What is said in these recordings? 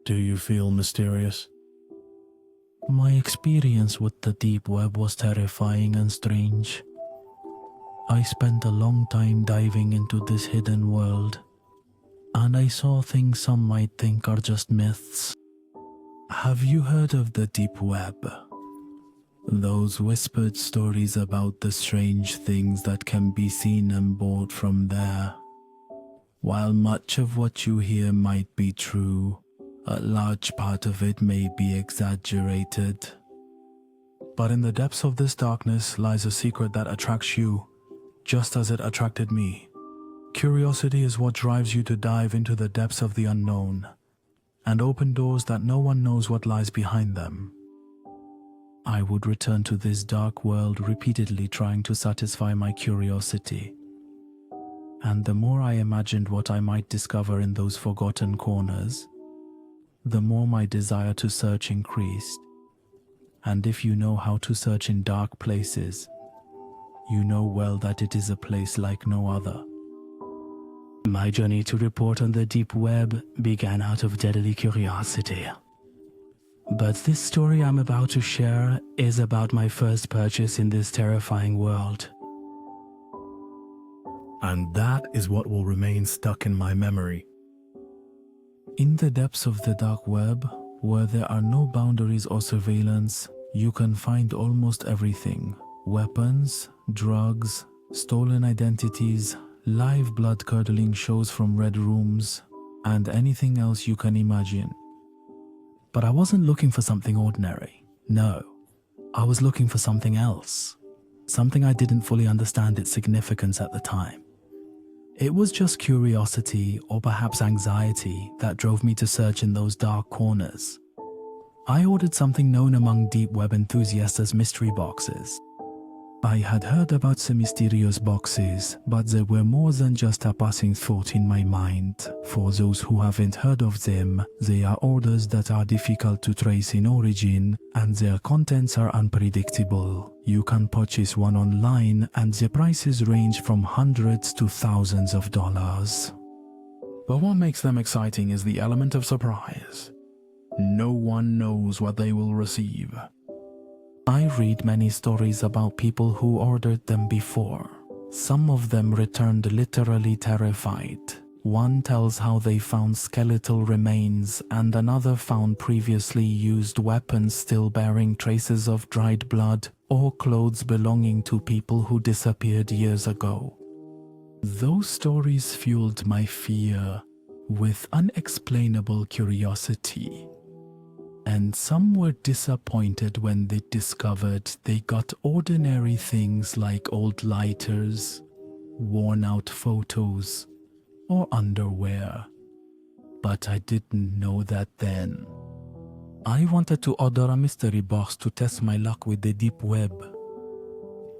Do you feel mysterious? My experience with the deep web was terrifying and strange. I spent a long time diving into this hidden world, and I saw things some might think are just myths. Have you heard of the deep web? Those whispered stories about the strange things that can be seen and bought from there. While much of what you hear might be true, a large part of it may be exaggerated. But in the depths of this darkness lies a secret that attracts you, just as it attracted me. Curiosity is what drives you to dive into the depths of the unknown, and open doors that no one knows what lies behind them. I would return to this dark world repeatedly trying to satisfy my curiosity. And the more I imagined what I might discover in those forgotten corners, the more my desire to search increased. And if you know how to search in dark places, you know well that it is a place like no other. My journey to report on the deep web began out of deadly curiosity. But this story I'm about to share is about my first purchase in this terrifying world. And that is what will remain stuck in my memory. In the depths of the dark web, where there are no boundaries or surveillance, you can find almost everything. Weapons, drugs, stolen identities, live blood-curdling shows from red rooms, and anything else you can imagine. But I wasn't looking for something ordinary. No, I was looking for something else. Something I didn't fully understand its significance at the time. It was just curiosity, or perhaps anxiety, that drove me to search in those dark corners. I ordered something known among deep web enthusiasts as mystery boxes. I had heard about some mysterious boxes, but they were more than just a passing thought in my mind. For those who haven't heard of them, they are orders that are difficult to trace in origin, and their contents are unpredictable. You can purchase one online, and the prices range from hundreds to thousands of dollars. But what makes them exciting is the element of surprise. No one knows what they will receive. I read many stories about people who ordered them before. Some of them returned literally terrified. One tells how they found skeletal remains, and another found previously used weapons still bearing traces of dried blood or clothes belonging to people who disappeared years ago. Those stories fueled my fear with unexplainable curiosity. And some were disappointed when they discovered they got ordinary things like old lighters, worn-out photos, or underwear. But I didn't know that then. I wanted to order a mystery box to test my luck with the deep web.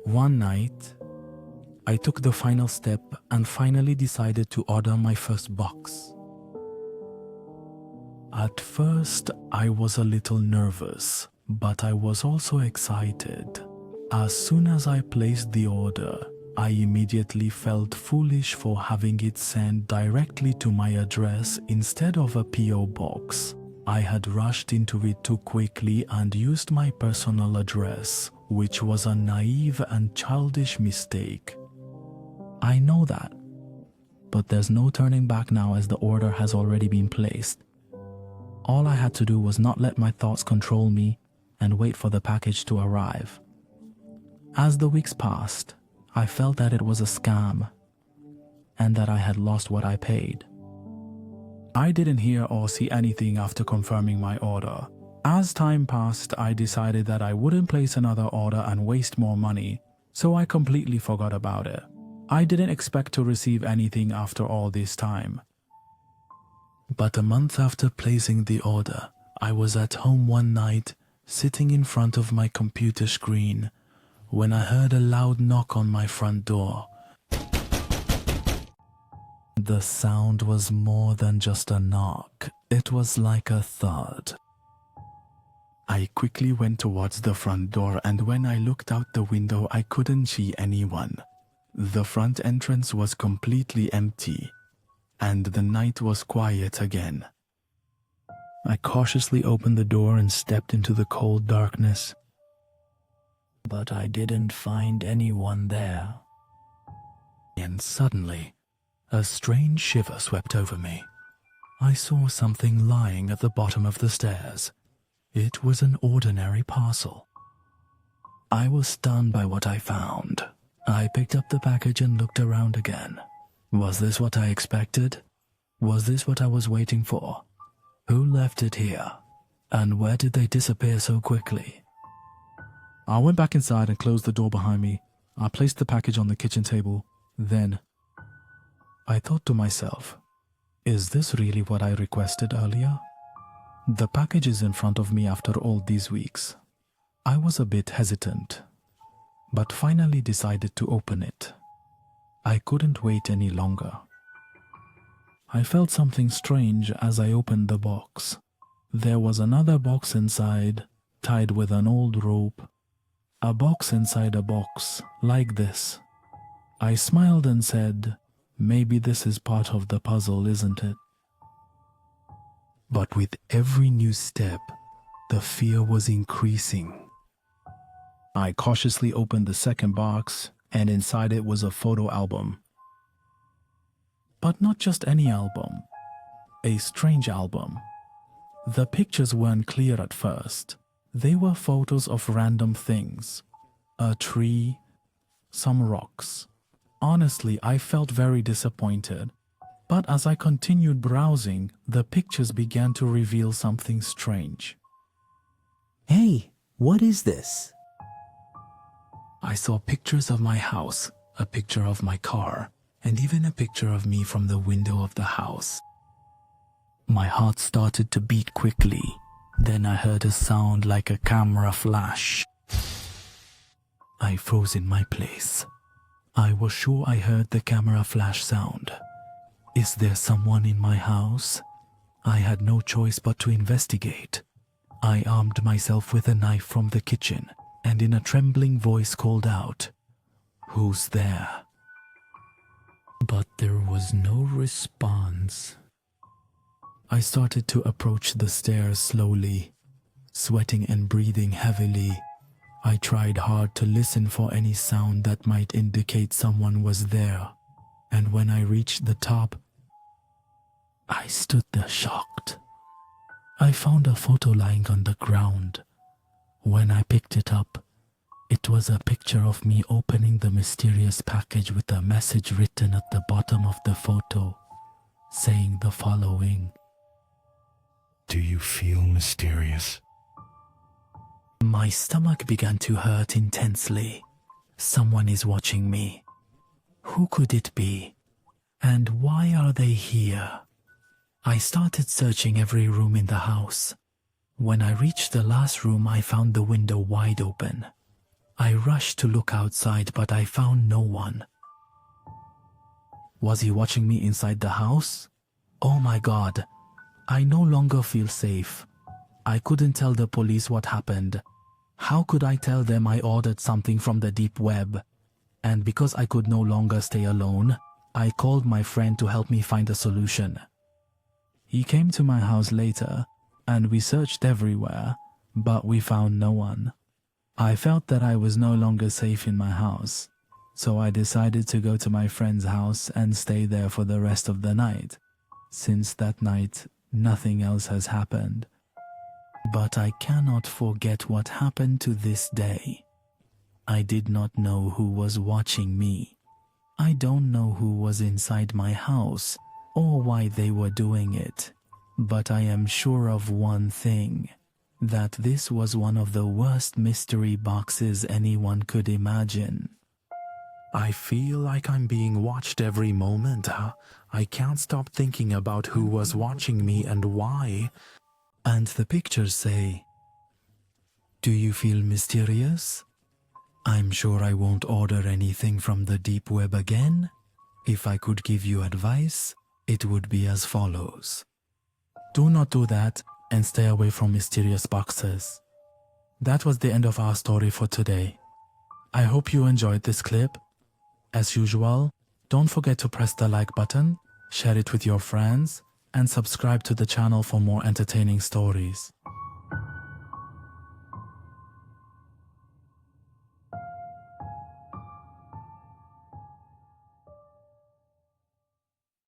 One night, I took the final step and finally decided to order my first box. At first, I was a little nervous, but I was also excited. As soon as I placed the order, I immediately felt foolish for having it sent directly to my address instead of a P.O. box. I had rushed into it too quickly and used my personal address, which was a naive and childish mistake. I know that, but there's no turning back now as the order has already been placed. All I had to do was not let my thoughts control me and wait for the package to arrive. As the weeks passed, I felt that it was a scam and that I had lost what I paid. I didn't hear or see anything after confirming my order. As time passed, I decided that I wouldn't place another order and waste more money, so I completely forgot about it. I didn't expect to receive anything after all this time. But a month after placing the order, I was at home one night, sitting in front of my computer screen, when I heard a loud knock on my front door. The sound was more than just a knock. It was like a thud. I quickly went towards the front door, and when I looked out the window, I couldn't see anyone. The front entrance was completely empty, and the night was quiet again. I cautiously opened the door and stepped into the cold darkness. But I didn't find anyone there. And suddenly, a strange shiver swept over me. I saw something lying at the bottom of the stairs. It was an ordinary parcel. I was stunned by what I found. I picked up the package and looked around again. Was this what I expected? Was this what I was waiting for? Who left it here? And where did they disappear so quickly? I went back inside and closed the door behind me. I placed the package on the kitchen table. Then, I thought to myself, is this really what I requested earlier? The package is in front of me after all these weeks. I was a bit hesitant, but finally decided to open it. I couldn't wait any longer. I felt something strange as I opened the box. There was another box inside, tied with an old rope. A box inside a box, like this. I smiled and said, maybe this is part of the puzzle, isn't it? But with every new step, the fear was increasing. I cautiously opened the second box, and inside it was a photo album. But not just any album, a strange album. The pictures weren't clear at first. They were photos of random things. A tree, some rocks. Honestly, I felt very disappointed. But as I continued browsing, the pictures began to reveal something strange. Hey, what is this? I saw pictures of my house, a picture of my car, and even a picture of me from the window of the house. My heart started to beat quickly. Then I heard a sound like a camera flash. I froze in my place. I was sure I heard the camera flash sound. Is there someone in my house? I had no choice but to investigate. I armed myself with a knife from the kitchen and in a trembling voice called out, "Who's there?" But there was no response. I started to approach the stairs slowly, sweating and breathing heavily. I tried hard to listen for any sound that might indicate someone was there, and when I reached the top, I stood there shocked. I found a photo lying on the ground. When I picked it up, it was a picture of me opening the mysterious package with a message written at the bottom of the photo, saying the following: Do you feel mysterious? My stomach began to hurt intensely. Someone is watching me. Who could it be? And why are they here? I started searching every room in the house. When I reached the last room, I found the window wide open. I rushed to look outside, but I found no one. Was he watching me inside the house? Oh my God. I no longer feel safe. I couldn't tell the police what happened. How could I tell them I ordered something from the deep web? And because I could no longer stay alone, I called my friend to help me find a solution. He came to my house later, and we searched everywhere, but we found no one. I felt that I was no longer safe in my house, so I decided to go to my friend's house and stay there for the rest of the night. Since that night, nothing else has happened. But I cannot forget what happened to this day. I did not know who was watching me. I don't know who was inside my house or why they were doing it. But I am sure of one thing, that this was one of the worst mystery boxes anyone could imagine. I feel like I'm being watched every moment. I can't stop thinking about who was watching me and why. And the pictures say, "Do you feel mysterious? I'm sure I won't order anything from the deep web again. If I could give you advice, it would be as follows. Do not do that and stay away from mysterious boxes." That was the end of our story for today. I hope you enjoyed this clip. As usual, don't forget to press the like button, share it with your friends, and subscribe to the channel for more entertaining stories.